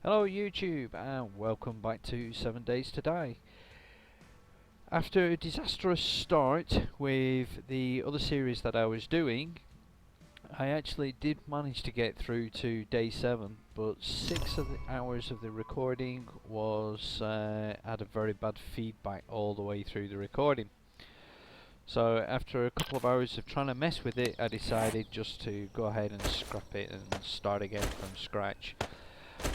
Hello YouTube and welcome back to 7 Days to Die. After a disastrous start with the other series that I was doing, I actually did manage to get through to day 7, but 6 of the hours of the recording was had a very bad feedback all the way through the recording. So after a couple of hours of trying to mess with it, I decided just to go ahead and scrap it and start again from scratch.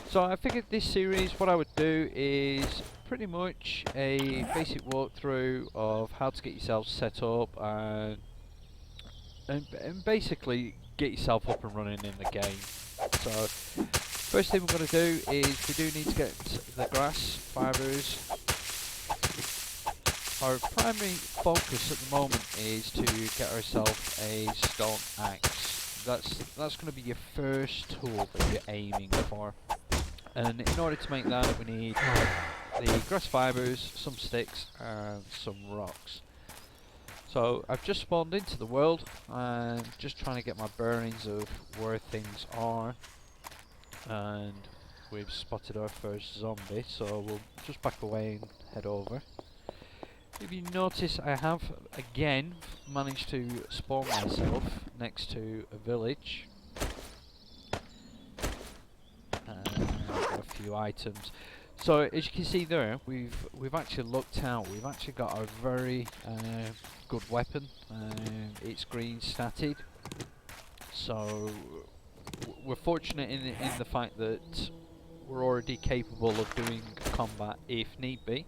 So I figured this series, what I would do is pretty much a basic walkthrough of how to get yourself set up and basically get yourself up and running in the game. So first thing we're going to do is we do need to get the grass fibres. Our primary focus at the moment is to get ourselves a stone axe. That's going to be your first tool that you're aiming for. And in order to make that, we need the grass fibres, some sticks and some rocks. So I've just spawned into the world and just trying to get my bearings of where things are, and we've spotted our first zombie, so we'll just back away and head over. If you notice, I have again managed to spawn myself next to a village. A few items. So as you can see there, we've actually looked out. We've actually got a very good weapon. It's green statted. So we're fortunate in the fact that we're already capable of doing combat if need be.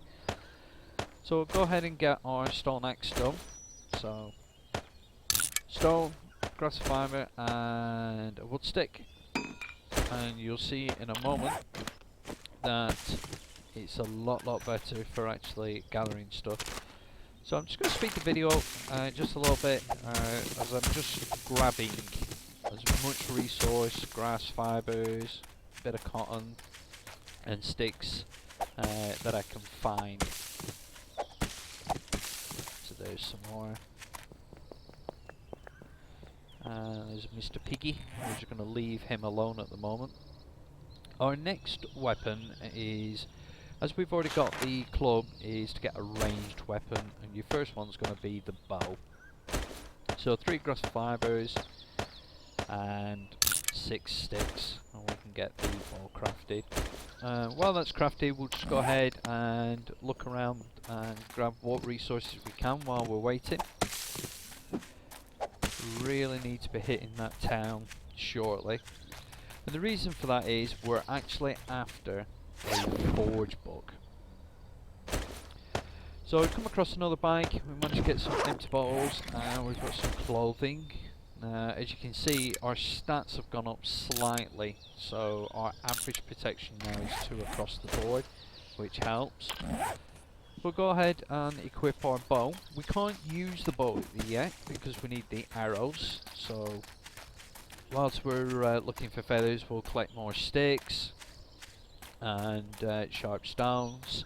So we'll go ahead and get our stone axe done. So stone, grass fibre and a wood stick. And you'll see in a moment that it's a lot better for actually gathering stuff. So I'm just going to speed the video up just a little bit as I'm just grabbing as much resource, grass fibres, bit of cotton and sticks that I can find. So there's some more. There's Mr. Piggy. We're just going to leave him alone at the moment. Our next weapon is, as we've already got the club, is to get a ranged weapon, and your first one's going to be the bow. So 3 grass fibres and 6 sticks, and we can get the bow crafted. While that's crafted, we'll just go ahead and look around and grab what resources we can while we're waiting. Really need to be hitting that town shortly, and the reason for that is we're actually after a forge book. So we've come across another bike. We managed to get some empty bottles and we've got some clothing. As you can see, our stats have gone up slightly, so our average protection now is 2 across the board, which helps. We'll go ahead and equip our bow. We can't use the bow yet because we need the arrows. So whilst we're looking for feathers, we'll collect more sticks and sharp stones,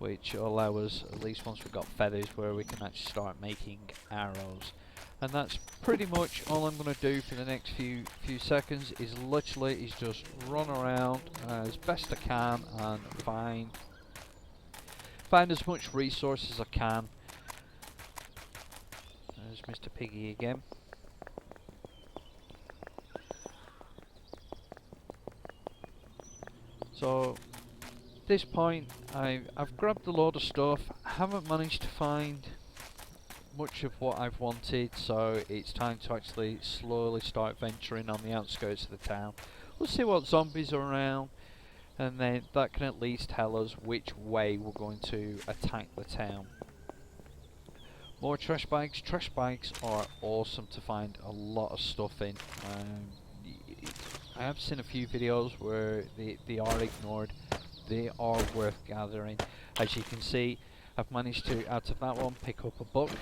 which will allow us, at least once we've got feathers, where we can actually start making arrows. And that's pretty much all I'm going to do for the next few seconds. Is literally just run around as best I can and find as much resource as I can. There's Mr. Piggy again. So at this point I've grabbed a load of stuff. Haven't managed to find much of what I've wanted, so it's time to actually slowly start venturing on the outskirts of the town. We'll see what zombies are around, and then that can at least tell us which way we're going to attack the town. More trash bags. Trash bags are awesome to find a lot of stuff in. I have seen a few videos where they are ignored. They are worth gathering. As you can see, I've managed to, out of that one, pick up a book.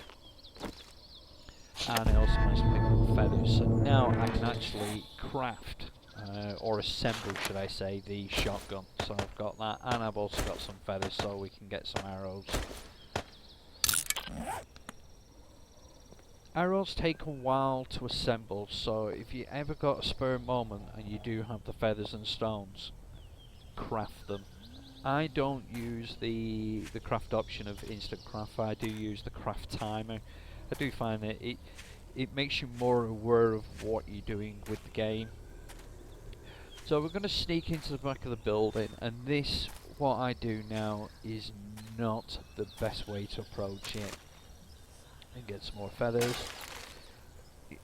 And I also managed to pick up feathers. So now I can actually craft or assemble, should I say, the shotgun. So I've got that, and I've also got some feathers so we can get some arrows. Arrows take a while to assemble, so if you ever got a spare moment and you do have the feathers and stones, craft them. I don't use the craft option of instant craft. I do use the craft timer. I do find that it makes you more aware of what you're doing with the game. So we're going to sneak into the back of the building, and this, what I do now, is not the best way to approach it. And get some more feathers.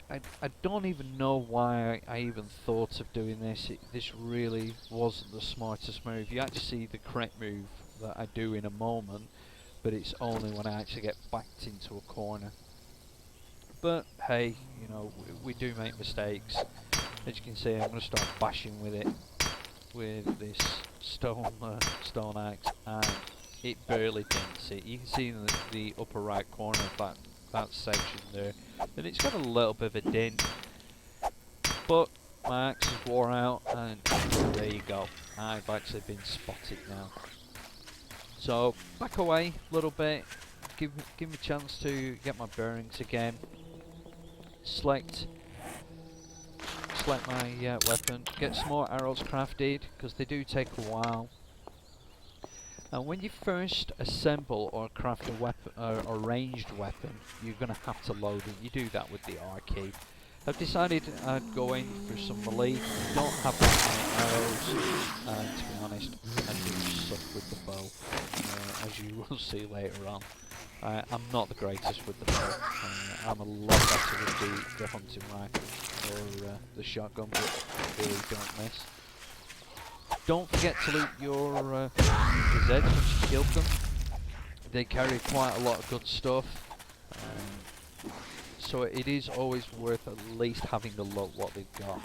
I don't even know why I even thought of doing this. This really wasn't the smartest move. You actually see the correct move that I do in a moment, but it's only when I actually get backed into a corner. But hey, you know, we do make mistakes. As you can see, I'm going to start bashing with it, with this stone axe, and it barely dents it. You can see in the upper right corner of that section there, and it's got a little bit of a dent, but my axe is wore out, and there you go. I've actually been spotted now. So back away a little bit, give me a chance to get my bearings again. Select my weapon, get some more arrows crafted, because they do take a while. And when you first assemble or craft a weapon, a ranged weapon, you're going to have to load it. You do that with the R key. I've decided I'd go in for some melee. I don't have that many arrows, and to be honest, I do suck with the bow, as you will see later on. I'm not the greatest with the bow. I'm a lot better with the hunting rifle or the shotgun, but really don't miss. Don't forget to loot your Zeds once you killed them. They carry quite a lot of good stuff, so it is always worth at least having a look what they've got.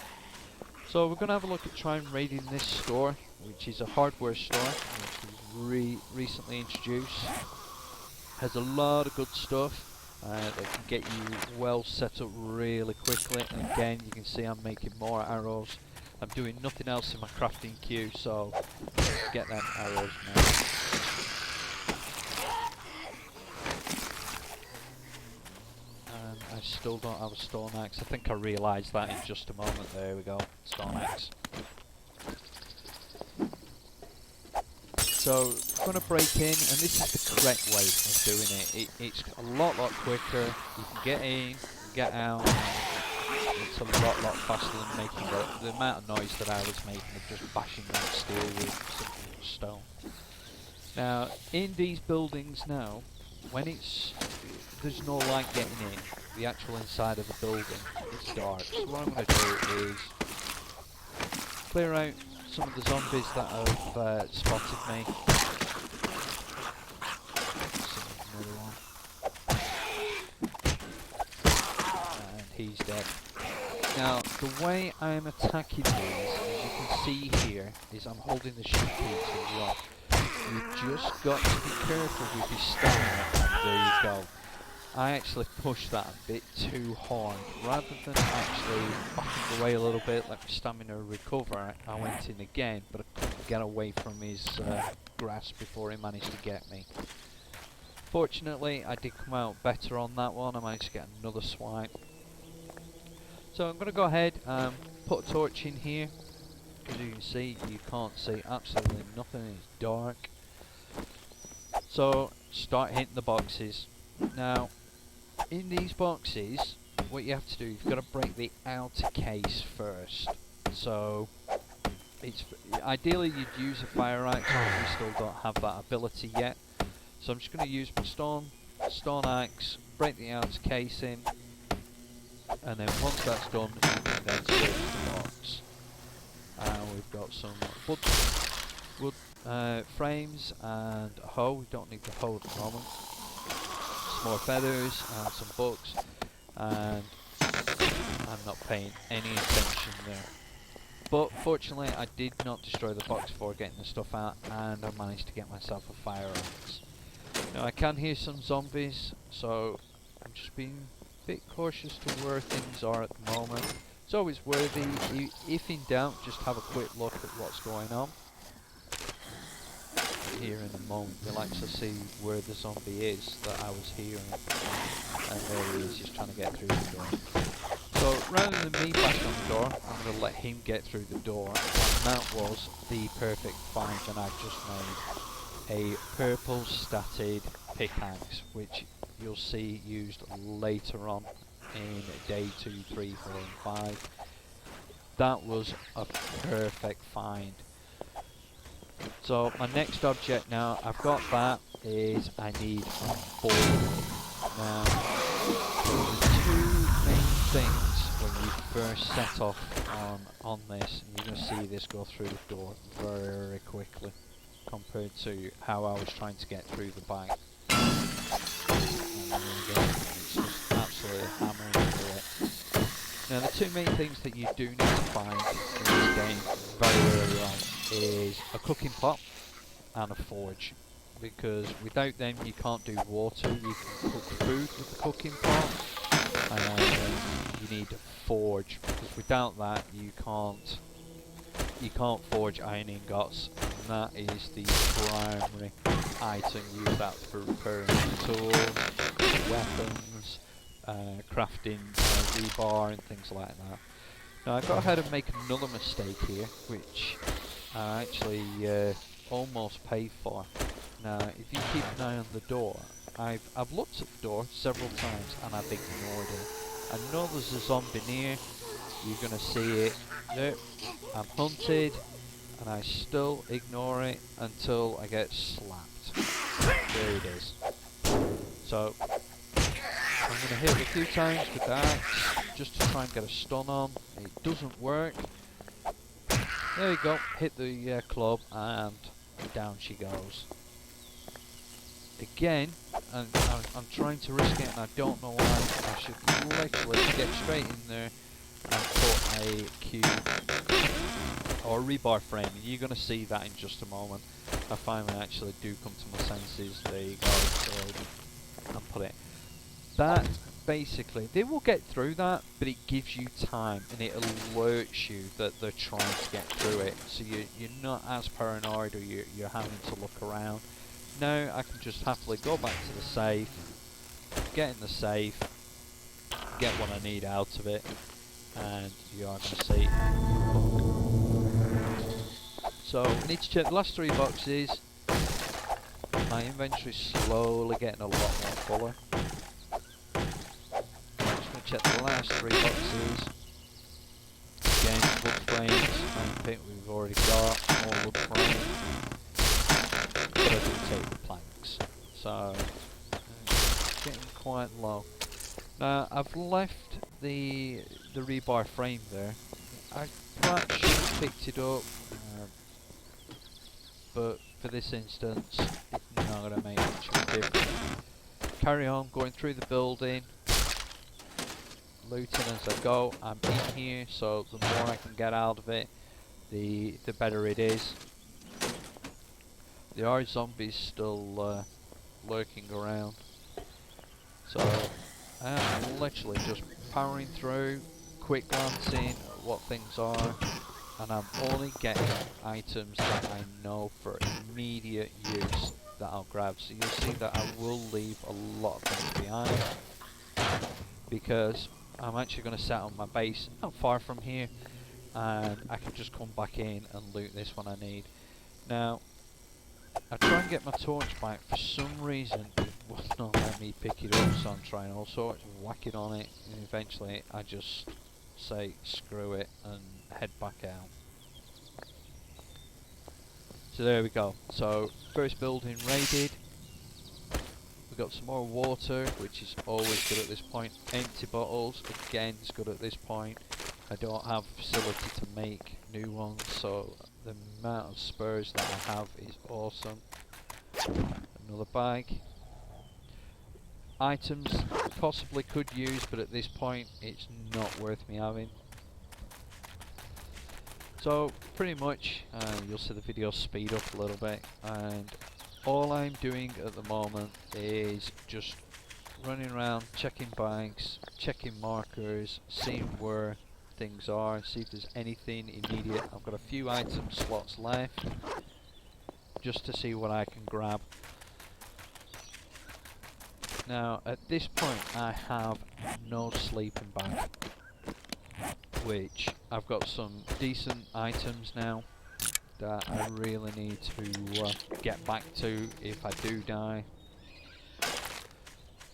So we're going to have a look at trying raiding this store, which is a hardware store, which was recently introduced. Has a lot of good stuff that can get you well set up really quickly. And again, you can see I'm making more arrows. I'm doing nothing else in my crafting queue, so get them arrows now. And I still don't have a stone axe. I think I realised that in just a moment. There we go, stone axe. So I'm going to break in, and this is the correct way of doing it. It's a lot quicker. You can get in, get out. It's a lot faster than making the amount of noise that I was making of just bashing that steel with stone. Now, in these buildings now, when there's no light getting in, the actual inside of the building, it's dark. So what I'm going to do is clear out some of the zombies that have spotted me. And he's dead. Now, the way I'm attacking these, as you can see here, is I'm holding the shift key to rock. You just got to be careful with your stamina, and there you go. I actually pushed that a bit too hard. Rather than actually backing away a little bit, let my stamina recover, I went in again, but I couldn't get away from his grasp before he managed to get me. Fortunately, I did come out better on that one. I managed to get another swipe. So I'm going to go ahead and put a torch in here. As you can see, you can't see absolutely nothing, it's dark. So start hitting the boxes. Now, in these boxes, what you have to do, you've got to break the outer case first. So it's ideally you'd use a fire axe, but we still don't have that ability yet. So I'm just going to use my stone axe, break the outer case in, and then once that's done, you can then search the box. We've got some wood frames and a hoe. We don't need the hoe at the moment. Some more feathers and some books, and I'm not paying any attention there. But fortunately, I did not destroy the box before getting the stuff out, and I managed to get myself a fire axe. Now I can hear some zombies, so I'm just being a bit cautious to where things are at the moment. It's always worthy, if in doubt, just have a quick look at what's going on. Here in a moment, we'll actually see where the zombie is that I was hearing, and there he is, just trying to get through the door. So rather than me bash on the door, I'm going to let him get through the door, and that was the perfect find, and I just made a purple statted pickaxe, which you'll see used later on in day 2, 3, 4 and 5. That was a perfect find. So my next object now, I've got that, is I need a forge. Now, the two main things when you first set off on this, and you're going to see this go through the door very quickly compared to how I was trying to get through the bag. And then again, it's just absolutely hammering through it. Now the two main things that you do need to find in this game very early on is a cooking pot and a forge, because without them you can't do water. You can cook food with the cooking pot, and you need a forge, because without that you can't forge iron ingots, and that is the primary item used out for repairing tools, weapons, crafting rebar and things like that. Now I got ahead and make another mistake here, which I actually almost paid for. Now if you keep an eye on the door, I've looked at the door several times and I've ignored it. I know there's a zombie near, you're gonna see it. Nope, I'm hunted, and I still ignore it until I get slapped. There it is. So I'm going to hit it a few times with that, just to try and get a stun on. It doesn't work. There you go, hit the club, and down she goes. Again, and I'm trying to risk it, and I don't know why. I should literally get straight in there and put a cube or a rebar frame, and you're going to see that in just a moment. I finally actually do come to my senses. There you go. So I'll put it. That basically, they will get through that, but it gives you time and it alerts you that they're trying to get through it, so you're not as paranoid, or you're having to look around. Now I can just happily go back to the safe, get in the safe, get what I need out of it, and you are going to see. So I need to check the last 3 boxes. My inventory's slowly getting a lot more fuller. Check the last 3 boxes. Again, wood frames. I think we've already got more wood frames, but I didn't take the planks, so it's getting quite low. Now I've left the rebar frame there. I perhaps should have picked it up, but for this instance, it's not going to make much of a difference. Carry on going through the building, looting as I go. I'm in here, so the more I can get out of it, the better it is. There are zombies still lurking around, so I'm literally just powering through, quick glancing at what things are, and I'm only getting items that I know for immediate use that I'll grab. So you'll see that I will leave a lot of things behind, because I'm actually going to set on my base not far from here, and I can just come back in and loot this when I need. Now, I try and get my torch back. For some reason, it will not let me pick it up, so I'm trying all sorts of whacking on it, and eventually I just say screw it and head back out. So there we go. So first building raided. We've got some more water, which is always good at this point. Empty bottles, again, is good at this point. I don't have a facility to make new ones, so the amount of spurs that I have is awesome. Another bag. Items possibly could use, but at this point it's not worth me having. So pretty much you'll see the video speed up a little bit, and all I'm doing at the moment is just running around, checking bags, checking markers, seeing where things are, see if there's anything immediate. I've got a few item slots left just to see what I can grab. Now at this point I have no sleeping bag. which I've got some decent items now that I really need to get back to if I do die.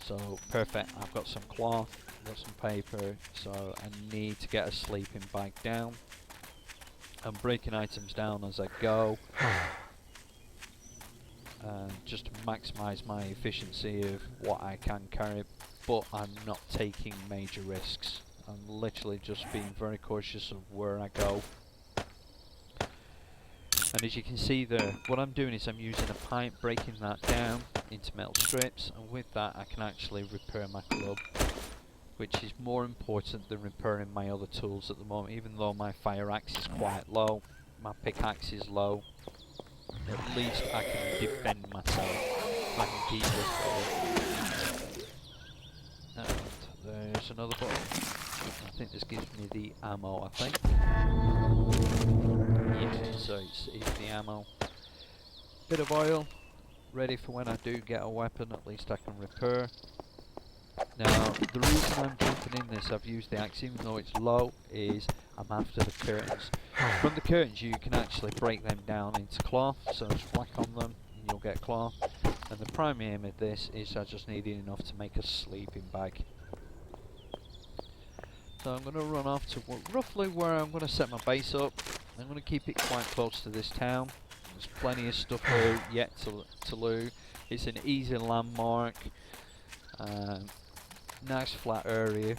So perfect, I've got some cloth, I've got some paper, so I need to get a sleeping bag down. I'm breaking items down as I go, just to maximise my efficiency of what I can carry, but I'm not taking major risks. I'm literally just being very cautious of where I go. And as you can see there, what I'm doing is I'm using a pipe, breaking that down into metal strips, and with that I can actually repair my club, which is more important than repairing my other tools at the moment. Even though my fire axe is quite low, my pickaxe is low, at least I can defend myself. I can keep this going. And there's another button. I think this gives me the ammo, I think. Yeah, so it's the ammo. Bit of oil, ready for when I do get a weapon, at least I can repair. Now, the reason I'm jumping in this, I've used the axe even though it's low, is I'm after the curtains. From the curtains you can actually break them down into cloth, so just whack on them and you'll get cloth. And the primary aim of this is I just needed enough to make a sleeping bag. So I'm going to run off to roughly where I'm going to set my base up. I'm going to keep it quite close to this town. There's plenty of stuff here yet to loot. It's an easy landmark. Nice flat area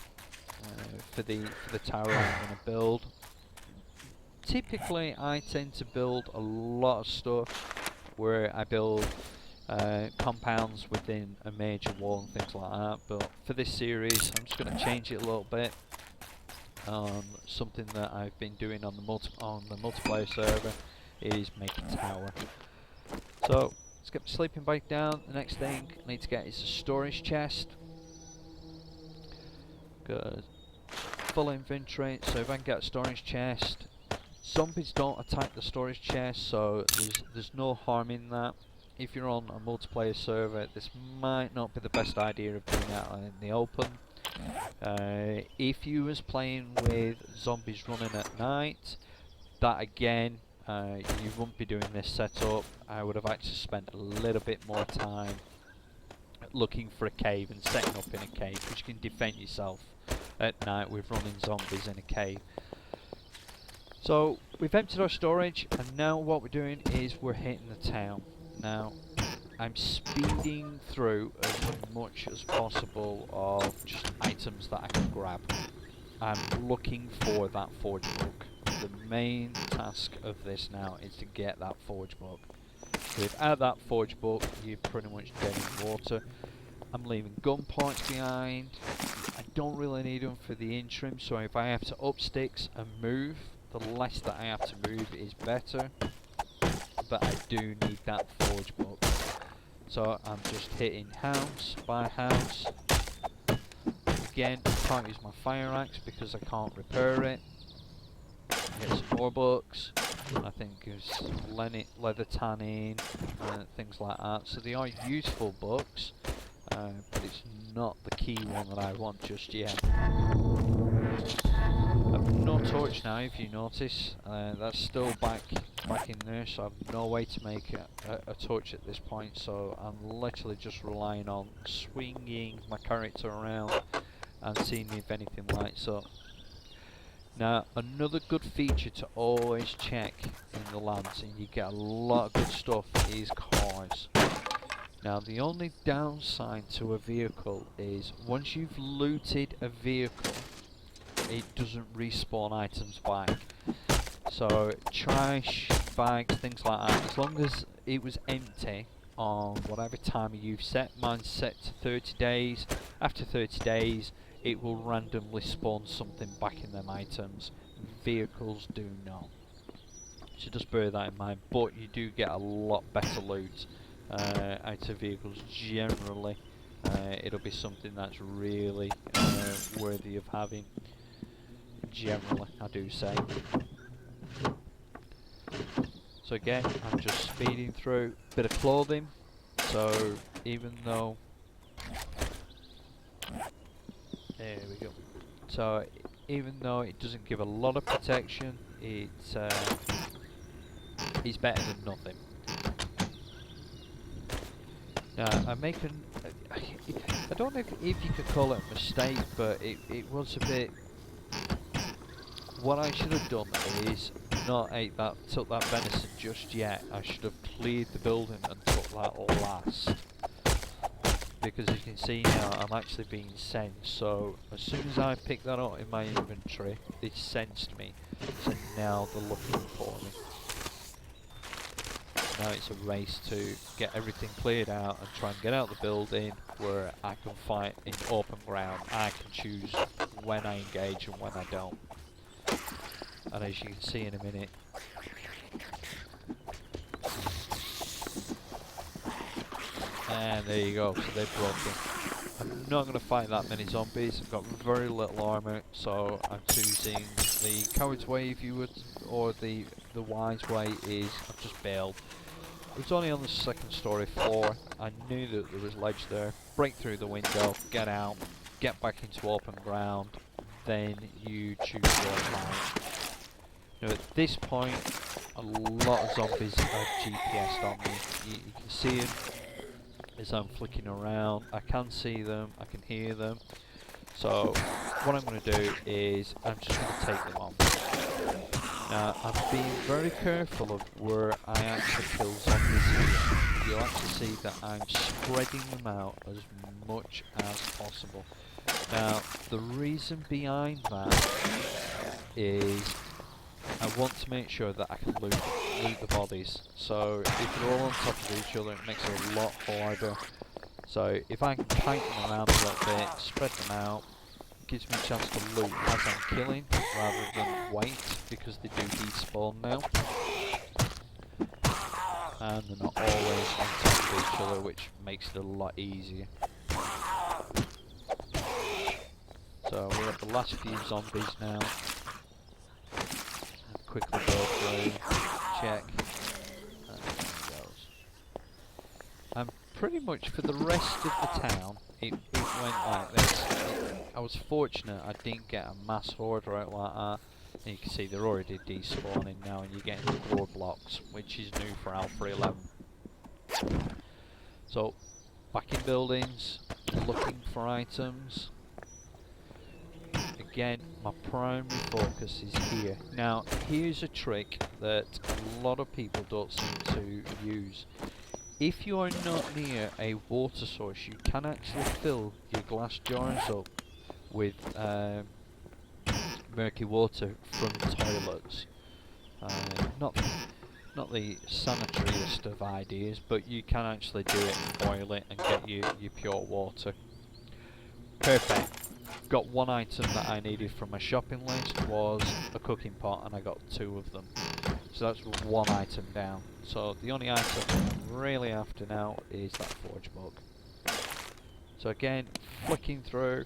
for the tower I'm going to build. Typically I tend to build a lot of stuff where I build compounds within a major wall and things like that, but for this series I'm just going to change it a little bit. Something that I've been doing on the multiplayer server is make a tower. So let's get the sleeping bag down. The next thing I need to get is a storage chest. Good. Full inventory, so if I can get a storage chest. Zombies don't attack the storage chest, so there's no harm in that. If you're on a multiplayer server, this might not be the best idea of doing that in the open. If you was playing with zombies running at night, that again, you wouldn't be doing this setup. I would have actually spent a little bit more time looking for a cave and setting up in a cave, because you can defend yourself at night with running zombies in a cave. So we've emptied our storage, and now what we're doing is we're hitting the town. Now I'm speeding through as much as possible of just items that I can grab. I'm looking for that forge book. The main task of this now is to get that forge book. Without that forge book, you're pretty much dead in water. I'm leaving gun parts behind. I don't really need them for the interim, so if I have to up sticks and move, the less that I have to move is better. But I do need that forge book. So I'm just hitting house by house. Again, I can't use my fire axe because I can't repair it. Get some more books. I think there's leather tanning, things like that. So they are useful books, but it's not the key one that I want just yet. I've no torch now, if you notice. That's still back in there, so I've no way to make a torch at this point. So I'm literally just relying on swinging my character around and seeing if anything lights up. Now, another good feature to always check in the lands, and you get a lot of good stuff, is cars. Now, the only downside to a vehicle is once you've looted a vehicle, it doesn't respawn items back. So, trash, bags, things like that, as long as it was empty on whatever timer you've set, mine's set to 30 days, after 30 days, it will randomly spawn something back in them items. Vehicles do not. So just bear that in mind, but you do get a lot better loot out of vehicles generally. It'll be something that's really worthy of having. Generally, I do say. So again, I'm just speeding through. Bit of clothing. So even though... There we go. So even though it doesn't give a lot of protection, it's better than nothing. Now, I'm making... I don't know if you could call it a mistake, but it was a bit... What I should have done is not took that venison just yet. I should have cleared the building and took that last. Because as you can see now, I'm actually being sensed. So as soon as I pick that up in my inventory, they sensed me. So now they're looking for me. Now it's a race to get everything cleared out and try and get out the building where I can fight in open ground. I can choose when I engage and when I don't. And as you can see in a minute, and there you go, so they're broken. I'm not going to fight that many zombies. I've got very little armour, so I'm choosing the coward's way, if you would, or the wise way is I've just bailed. It was only on the second story floor. I knew that there was ledge there. Break through the window, get out, get back into open ground, then you choose your fight. Now at this point, a lot of zombies have GPS'd on me. You can see them as I'm flicking around. I can see them, I can hear them. So what I'm going to do is I'm just going to take them on. Now I'm being very careful of where I actually kill zombies here. You'll actually see that I'm spreading them out as much as possible. Now the reason behind that is I want to make sure that I can loot the bodies. So if they're all on top of each other, it makes it a lot harder. So if I can kite them around a little bit, spread them out, gives me a chance to loot as I'm killing rather than wait, because they do despawn now. And they're not always on top of each other, which makes it a lot easier. So we're at the last few zombies now. Quickly go through, check, and there goes. And pretty much for the rest of the town, it went like this. I was fortunate I didn't get a mass horde out like that. And you can see they're already despawning now, and you're getting the core blocks, which is new for Alpha 11. So, back in buildings, looking for items. Again, my primary focus is here. Now, here's a trick that a lot of people don't seem to use. If you are not near a water source, you can actually fill your glass jars up with murky water from toilets. Not the sanitariest of ideas, but you can actually do it and boil it and get your pure water. Perfect. Got one item that I needed from my shopping list was a cooking pot, and I got 2 of them. So that's one item down. So the only item I'm really after now is that forge book. So again, flicking through,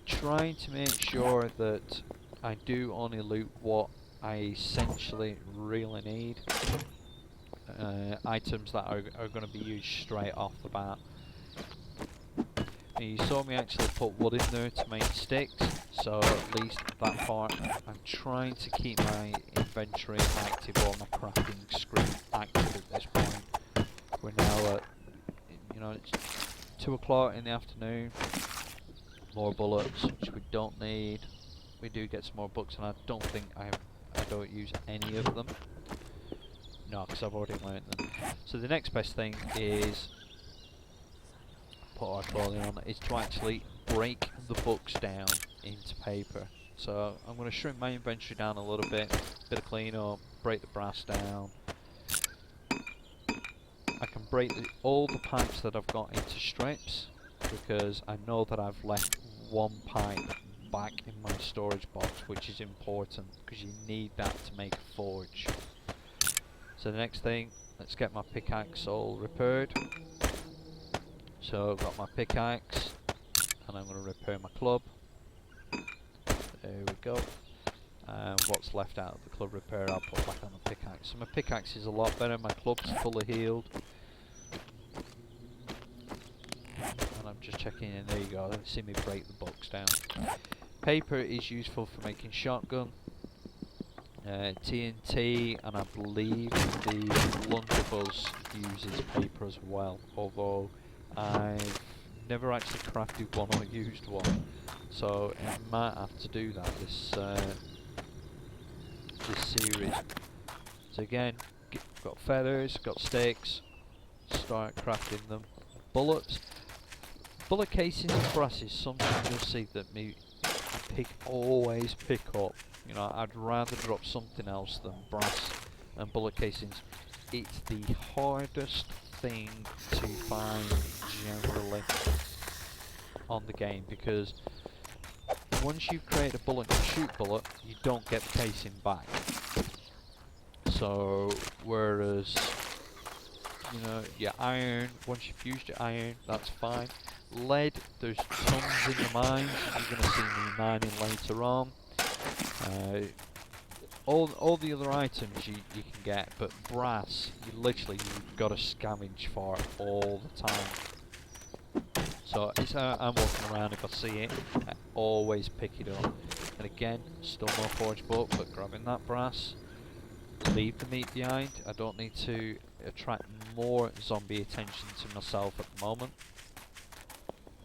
trying to make sure that I do only loot what I essentially really need. Items that are going to be used straight off the bat. You saw me actually put wood in there to make sticks, so at least that part I'm trying to keep my inventory active or my crafting screen active at this point. We're now at, it's 2 o'clock in the afternoon. More bullets, which we don't need. We do get some more books, and I don't think I don't use any of them. No, because I've already learnt them. So the next best thing is, put our clothing on, is to actually break the books down into paper. So I'm going to shrink my inventory down a little bit of clean up, break the brass down. I can break all the pipes that I've got into strips, because I know that I've left one pipe back in my storage box, which is important because you need that to make a forge. So the next thing, let's get my pickaxe all repaired. So I've got my pickaxe, and I'm going to repair my club. There we go. And what's left out of the club repair I'll put back on the pickaxe. So my pickaxe is a lot better, my club's fully healed. And I'm just checking in, there you go, see me break the books down. Paper is useful for making shotgun, TNT, and I believe the blunderbuss uses paper as well, although I've never actually crafted one or used one, so I might have to do that this series. So again, got feathers, got sticks, start crafting them. Bullets, bullet casings and brass is something you'll see that me always pick up. You know, I'd rather drop something else than brass and bullet casings. It's the hardest thing to find generally on the game, because once you've created a bullet and shoot bullet, you don't get the casing back. So whereas, you know, your iron, once you've used your iron, that's fine. Lead, there's tons in the mines. You're going to see me mining later on. All the other items you can get, but brass, you've got to scavenge for it all the time. So it's I'm walking around, if I see it, I always pick it up. And again, still no forge book, but grabbing that brass, leave the meat behind. I don't need to attract more zombie attention to myself at the moment.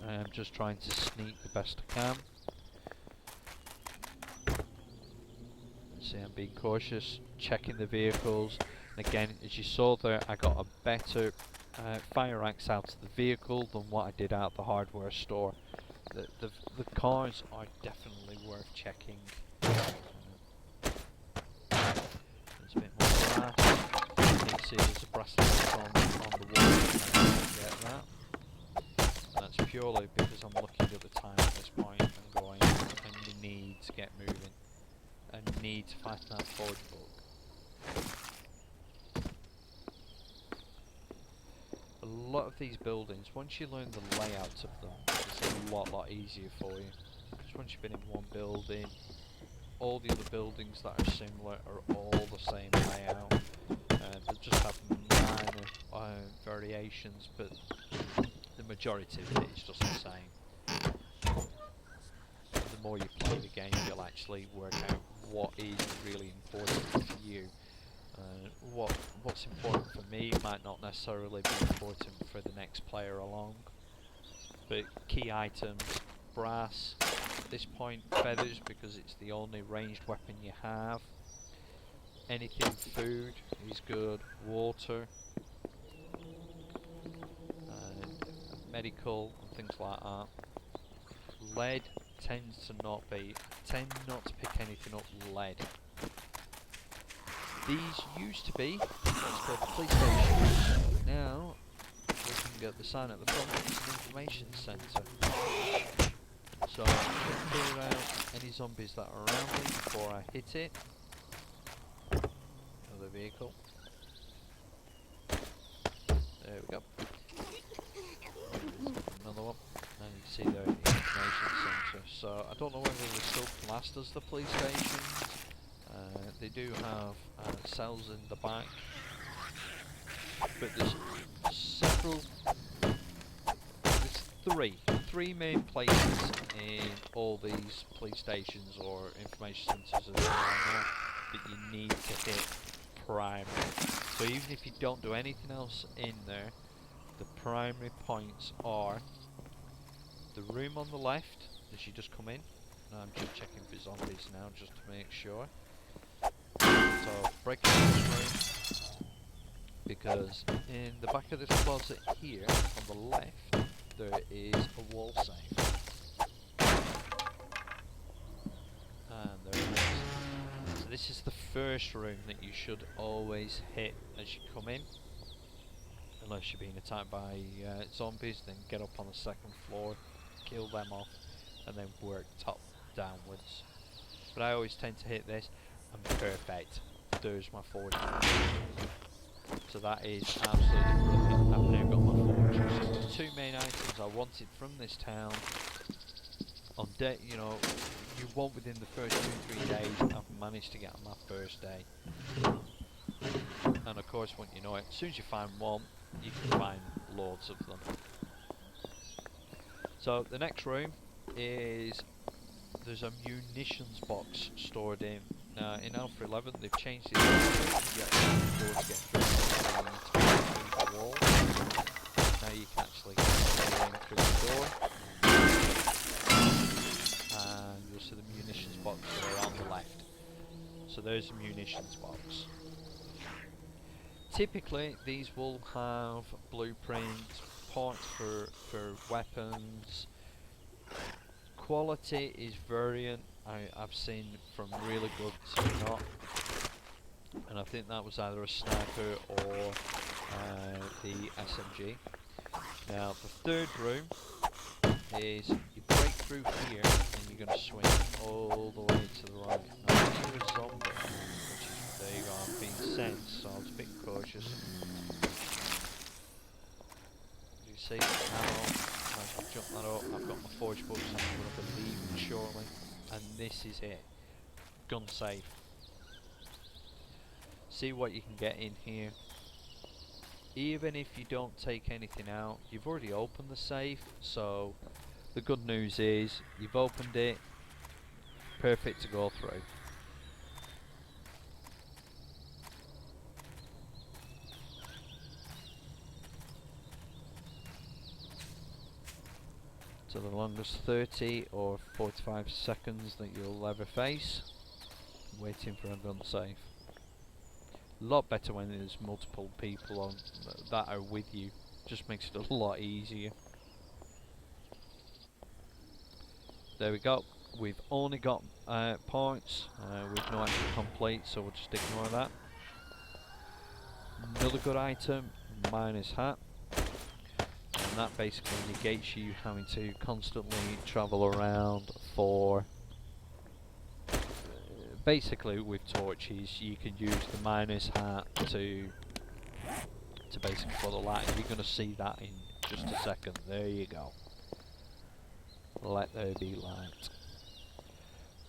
I'm just trying to sneak the best I can. See, I'm being cautious, checking the vehicles. And again, as you saw there, I got a better fire axe out of the vehicle than what I did out the hardware store. The cars are definitely worth checking. There's a bit more brass. You can see there's a bracelet on the wall. Get that. And that's purely because I'm looking at the time at this point and going, I need to get moving. I need to find that forge book. A lot of these buildings, once you learn the layout of them, it's a lot easier for you. Because once you've been in one building, all the other buildings that are similar are all the same layout. They just have minor variations, but the majority of it is just the same. The more you play the game, you'll actually work out what is really important for you. What's important for me might not necessarily be important for the next player along. But key items, brass, at this point feathers, because it's the only ranged weapon you have. Anything food is good, water, medical and things like that. Lead tend not to pick anything up lead. These used to be what's called the police station. Now, looking at the sign at the front, it's an information centre. So I'm going to clear out any zombies that are around me before I hit it. Another vehicle. There we go. Another one. And you can see the information centre. So I don't know whether they're still classed as the police stations. They do have cells in the back, but there's three main places in all these police stations or information centres that you need to hit primary. So even if you don't do anything else in there, the primary points are the room on the left as you just come in. And I'm just checking for zombies now just to make sure. So break into this room, because in the back of this closet here on the left there is a wall safe. And there it is. So this is the first room that you should always hit as you come in. Unless you're being attacked by zombies, then get up on the second floor, kill them off, and then work top downwards. But I always tend to hit this, and perfect. There's my forge. So that is absolutely brilliant. I've now got my forge. So the two main items I wanted from this town, on day, you know, you want within the first 2-3 days. I've managed to get on my first day. And of course, when you know it, as soon as you find one, you can find loads of them. So the next room is there's a munitions box stored in. Now in Alpha 11 they've changed it. You actually go to get through the wall. Now you can actually get in through the door. And you'll see the munitions box there on the left. So there's the munitions box. Typically these will have blueprints, parts for weapons. Quality is variant. I've seen from really good to not, and I think that was either a sniper or the SMG. Now the third room is you break through here and you're going to swing all the way to the right. Now this is a zombie, which is, there you go, I'm being sensed, so I was a bit cautious. You see now, I've jumped that up, I've got my forge books, I'm going to be leaving shortly, and this is it. Gun safe. See what you can get in here. Even if you don't take anything out, you've already opened the safe, so the good news is you've opened it, perfect to go through. So the longest 30 or 45 seconds that you'll ever face, waiting for a gun safe. A lot better when there's multiple people on that are with you, just makes it a lot easier. There we go, we've only got points, we've no actual complete, so we'll just ignore that. Another good item, minus hat. And that basically negates you having to constantly travel around for... basically with torches you can use the minus hat to basically put the light. You're going to see that in just a second. There you go. Let there be light.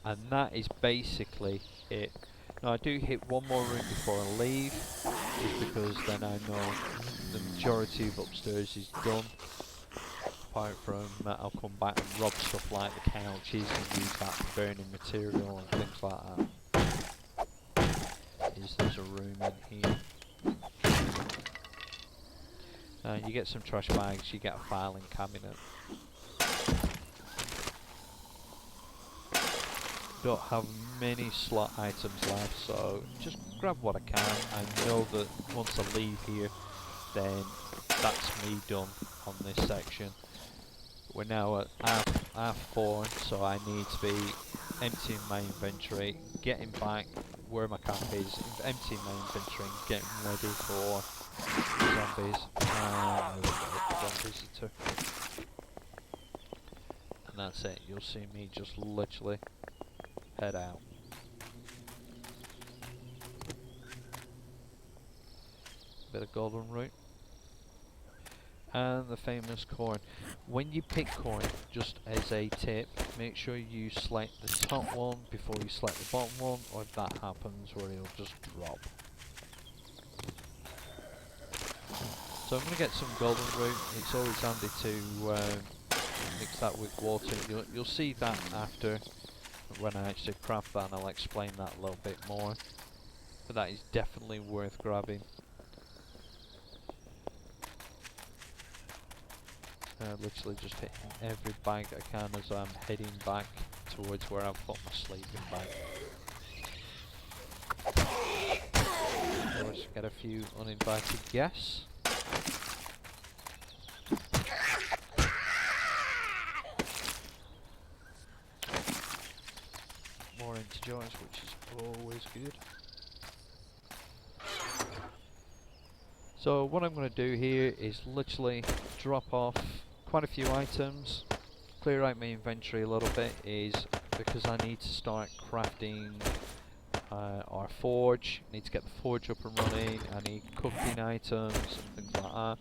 And that is basically it. Now I do hit one more room before I leave, just because then I know the majority of upstairs is done. Apart from I'll come back and rob stuff like the couches and use that for burning material and things like that. There's a room in here. You get some trash bags, you get a filing cabinet. Don't have many slot items left, so just grab what I can. I know that once I leave here, then that's me done on this section. We're now at half 4, so I need to be emptying my inventory, getting back where my camp is, emptying my inventory, and getting ready for zombies. Zombies too. And that's it. You'll see me just literally head out. Bit of golden root. And the famous corn. When you pick corn, just as a tip, make sure you select the top one before you select the bottom one, or if that happens, where it'll just drop. So I'm going to get some golden root. It's always handy to mix that with water. You'll see that after, when I actually craft that, and I'll explain that a little bit more. But that is definitely worth grabbing. Literally just hitting every bag I can as I'm heading back towards where I've put my sleeping bag. Let's get a few uninvited guests. More into joints, which is always good. So what I'm going to do here is literally drop off quite a few items, clear out my inventory a little bit, is because I need to start crafting our forge. I need to get the forge up and running. I need cooking items and things like that.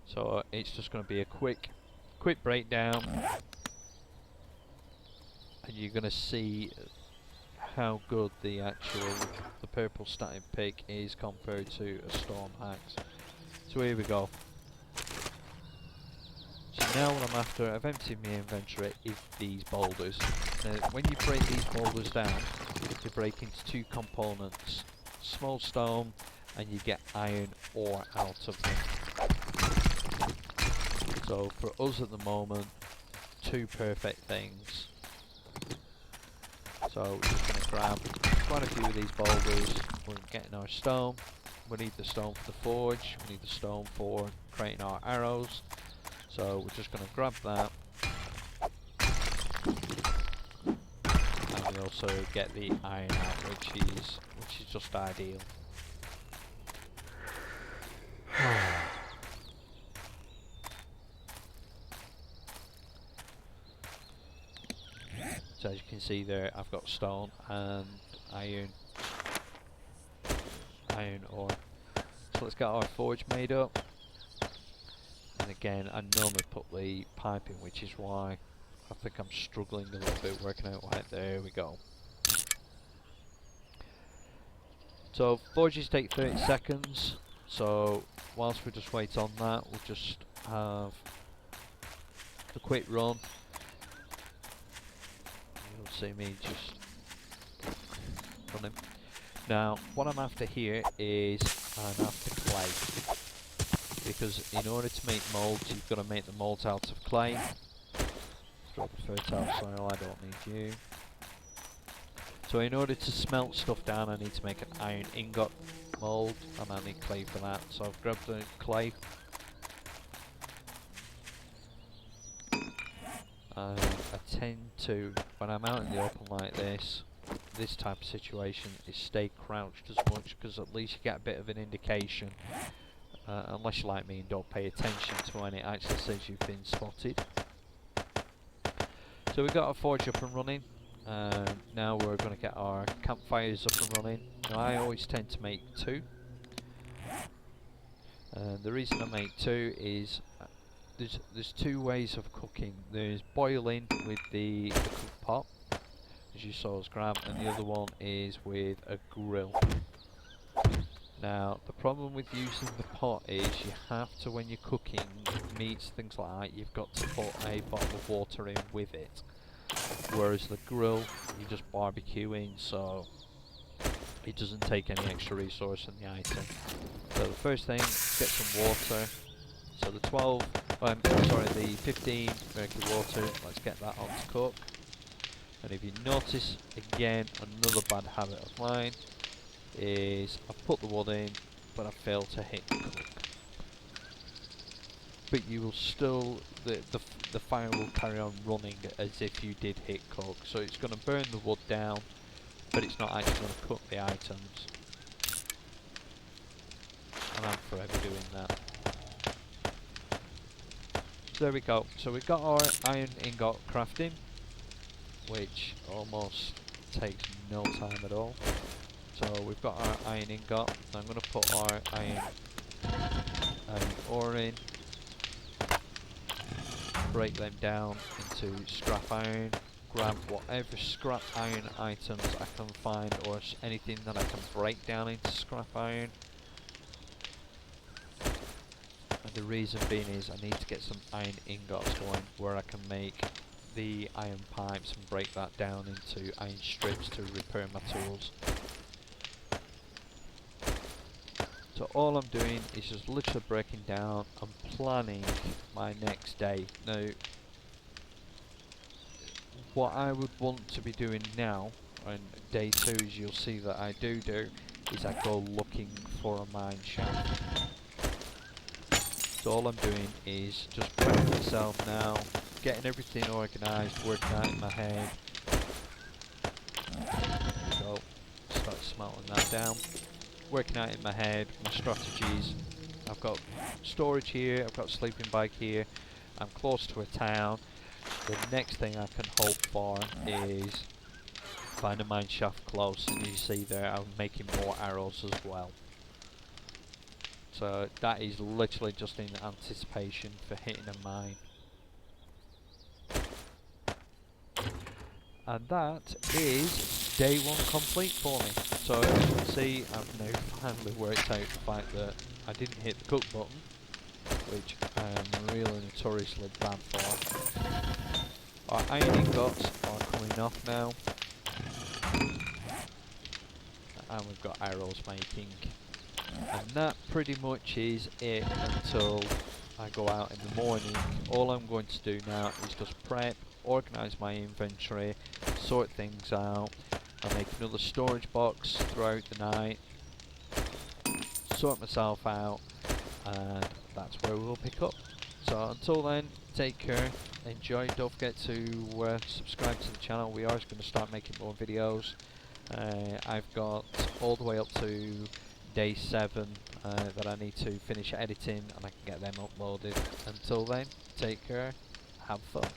So it's just going to be a quick breakdown, and you're going to see how good the purple static pick is compared to a storm axe. So here we go. So now what I'm after, I've emptied my inventory, is these boulders. Now when you break these boulders down, they break into two components, small stone, and you get iron ore out of them. So for us at the moment, two perfect things. So we're just going to grab quite a few of these boulders, we're getting our stone. We need the stone for the forge, we need the stone for creating our arrows. So we're just going to grab that. And we also get the iron out, which is just ideal. So as you can see there, I've got stone and iron ore. So let's get our forge made up. And again, I normally put the pipe in, which is why I think I'm struggling a little bit working out. Right, there we go. So forges take 30 seconds. So whilst we just wait on that, we'll just have a quick run. You'll see me just running. Now, what I'm after here is I'm after clay. Because in order to make molds, you've got to make the molds out of clay. Throw the fertile soil, I don't need you. So in order to smelt stuff down, I need to make an iron ingot mold, and I need clay for that. So I've grabbed the clay. I tend to, when I'm out in the open like this type of situation, is stay crouched as much, because at least you get a bit of an indication. Unless you're like me and don't pay attention to when it actually says you've been spotted. So we've got our forge up and running. Now we're going to get our campfires up and running. Now I always tend to make two. The reason I make two is there's two ways of cooking. There's boiling with the cook pot, as you saw us grab, and the other one is with a grill. Now, the problem with using the pot is you have to, when you're cooking meats, things like that, you've got to put a bottle of water in with it. Whereas the grill, you just barbecue in, so it doesn't take any extra resource in the item. So the first thing, get some water. So the 15 murky water, let's get that on to cook. And if you notice, again, another bad habit of mine, is I put the wood in, but I fail to hit cook. But you will still, the fire will carry on running as if you did hit cook. So it's going to burn the wood down, but it's not actually going to cook the items. And I'm forever doing that. So there we go. So we've got our iron ingot crafting, which almost takes no time at all. So we've got our iron ingot. I'm going to put our iron ore in, break them down into scrap iron, grab whatever scrap iron items I can find, or anything that I can break down into scrap iron. And the reason being is I need to get some iron ingots going, where I can make the iron pipes and break that down into iron strips to repair my tools. So all I'm doing is just literally breaking down and planning my next day. Now, what I would want to be doing now, on day 2, as you'll see that I do, is I go looking for a mine shaft. So all I'm doing is just prepping myself now, getting everything organised, working out in my head. So, start smelting that down. Working out in my head my strategies. I've got storage here, I've got a sleeping bag here, I'm close to a town. The next thing I can hope for is find a mine shaft close, and you see there I'm making more arrows as well. So that is literally just in anticipation for hitting a mine. And that is day 1 complete for me. So as you can see, I've now finally worked out the fact that I didn't hit the cook button, which I am really notoriously bad for. Our iron ingots are coming off now, and we've got arrows making. And that pretty much is it until I go out in the morning. All I'm going to do now is just prep, organise my inventory, sort things out. I'll make another storage box throughout the night, sort myself out, and that's where we'll pick up. So until then, take care, enjoy, don't forget to subscribe to the channel. We are going to start making more videos. I've got all the way up to day 7 that I need to finish editing, and I can get them uploaded. Until then, take care, have fun.